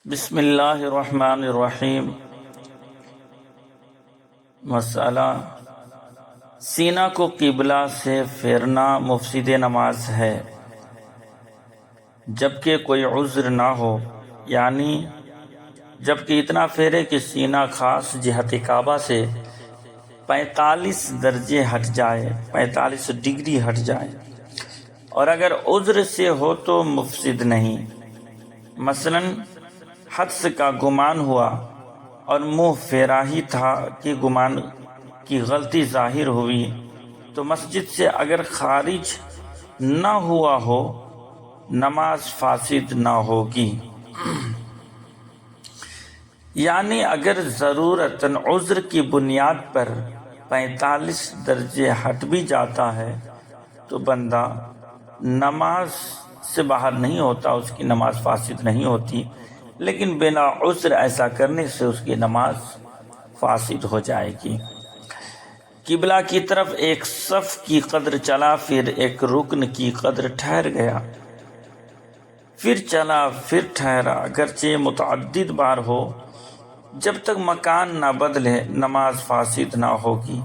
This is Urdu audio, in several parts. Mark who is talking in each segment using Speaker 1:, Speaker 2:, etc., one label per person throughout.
Speaker 1: بسم اللہ الرحمن الرحیم۔ مسئلہ سینہ کو قبلہ سے پھیرنا مفسد نماز ہے جبکہ کوئی عذر نہ ہو، یعنی جبکہ اتنا پھیرے کہ سینہ خاص جہت کعبہ سے 45 درجے ہٹ جائے، 45 ڈگری ہٹ جائے، اور اگر عذر سے ہو تو مفسد نہیں۔ مثلاً حدث کا گمان ہوا اور منہ پھیرا ہی تھا کہ گمان کی غلطی ظاہر ہوئی تو مسجد سے اگر خارج نہ ہوا ہو نماز فاسد نہ ہوگی، یعنی اگر ضرورتاً عذر کی بنیاد پر 45 درجے ہٹ بھی جاتا ہے تو بندہ نماز سے باہر نہیں ہوتا، اس کی نماز فاسد نہیں ہوتی، لیکن بنا عذر ایسا کرنے سے اس کی نماز فاسد ہو جائے گی۔ قبلہ کی طرف ایک صف کی قدر چلا، پھر ایک رکن کی قدر ٹھہر گیا، پھر چلا، پھر ٹھہرا، اگرچہ متعدد بار ہو، جب تک مکان نہ بدلے نماز فاسد نہ ہوگی۔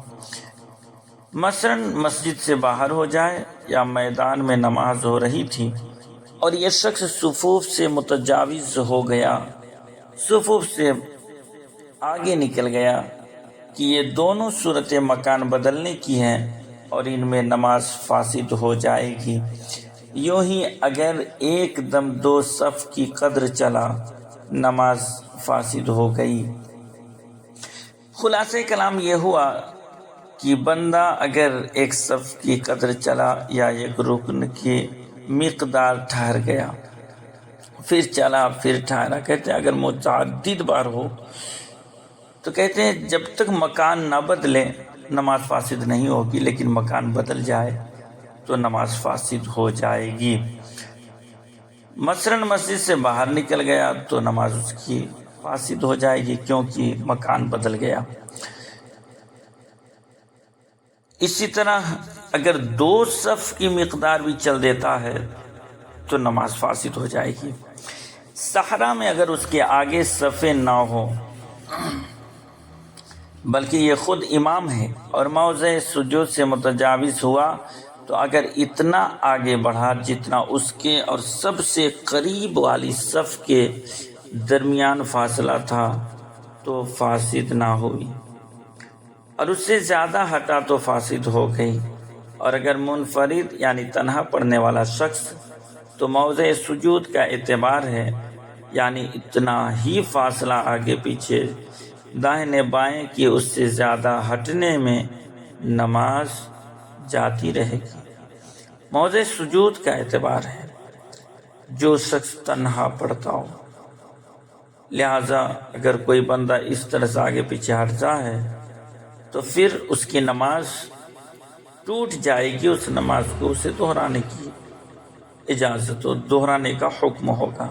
Speaker 1: مثلا مسجد سے باہر ہو جائے یا میدان میں نماز ہو رہی تھی اور یہ شخص صفوف سے متجاوز ہو گیا، صفوف سے آگے نکل گیا، کہ یہ دونوں صورتیں مکان بدلنے کی ہیں اور ان میں نماز فاسد ہو جائے گی۔ یوں ہی اگر ایک دم 2 صف کی قدر چلا نماز فاسد ہو گئی۔ خلاصہ کلام یہ ہوا کہ بندہ اگر ایک صف کی قدر چلا یا ایک رکن کی مقدار ٹھہر گیا، پھر چلا، پھر ٹھہرا، کہتے ہیں اگر متعدد بار ہو تو کہتے ہیں جب تک مکان نہ بدلے نماز فاسد نہیں ہوگی، لیکن مکان بدل جائے تو نماز فاسد ہو جائے گی۔ مثلا مسجد سے باہر نکل گیا تو نماز اس کی فاسد ہو جائے گی کیونکہ مکان بدل گیا۔ اسی طرح اگر 2 صف کی مقدار بھی چل دیتا ہے تو نماز فاسد ہو جائے گی۔ صحرا میں اگر اس کے آگے صفیں نہ ہو بلکہ یہ خود امام ہے اور موضع سجود سے متجاوز ہوا تو اگر اتنا آگے بڑھا جتنا اس کے اور سب سے قریب والی صف کے درمیان فاصلہ تھا تو فاسد نہ ہوئی، اور اس سے زیادہ ہٹا تو فاسد ہو گئی، اور اگر منفرد یعنی تنہا پڑھنے والا شخص تو موضع سجود کا اعتبار ہے، یعنی اتنا ہی فاصلہ آگے پیچھے داہنے بائیں کہ اس سے زیادہ ہٹنے میں نماز جاتی رہے گی۔ موضع سجود کا اعتبار ہے جو شخص تنہا پڑھتا ہو، لہذا اگر کوئی بندہ اس طرح سے آگے پیچھے ہٹتا ہے تو پھر اس کی نماز ٹوٹ جائے گی، اس نماز کو اسے دہرانے کی اجازت ہو، دہرانے کا حکم ہوگا۔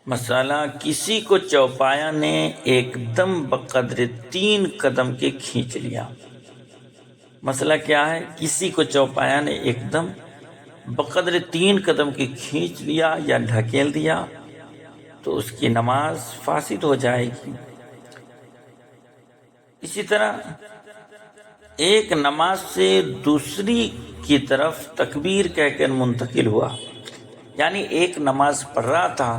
Speaker 1: مسئلہ کسی کو چوپایا نے ایک دم بقدر 3 قدم کے کھینچ لیا۔ مسئلہ کیا ہے؟ کسی کو چوپایا نے ایک دم بقدر 3 قدم کے کھینچ لیا یا ڈھکیل دیا تو اس کی نماز فاسد ہو جائے گی۔ اسی طرح ایک نماز سے دوسری کی طرف تکبیر کہہ کر منتقل ہوا، یعنی ایک نماز پڑھ رہا تھا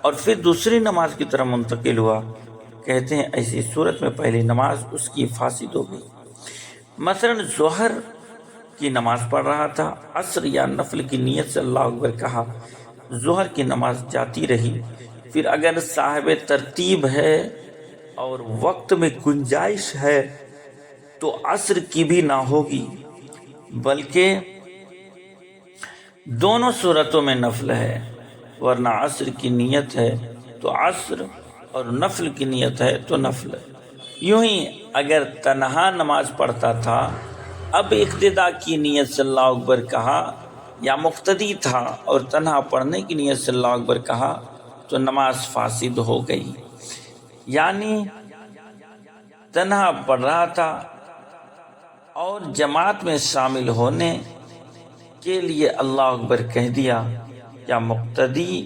Speaker 1: اور پھر دوسری نماز کی طرف منتقل ہوا، کہتے ہیں ایسی صورت میں پہلی نماز اس کی فاسد ہو گئی۔ مثلا ظہر کی نماز پڑھ رہا تھا، عصر یا نفل کی نیت سے اللہ اکبر کہا، ظہر کی نماز جاتی رہی، پھر اگر صاحب ترتیب ہے اور وقت میں گنجائش ہے تو عصر کی بھی نہ ہوگی، بلکہ دونوں صورتوں میں نفل ہے، ورنہ عصر کی نیت ہے تو عصر اور نفل کی نیت ہے تو نفل ہے۔ یوں ہی اگر تنہا نماز پڑھتا تھا، اب اقتداء کی نیت سے اللہ اکبر کہا، یا مقتدی تھا اور تنہا پڑھنے کی نیت سے اللہ اکبر کہا تو نماز فاسد ہو گئی، یعنی تنہا پڑھ رہا تھا اور جماعت میں شامل ہونے کے لیے اللہ اکبر کہہ دیا، یا مقتدی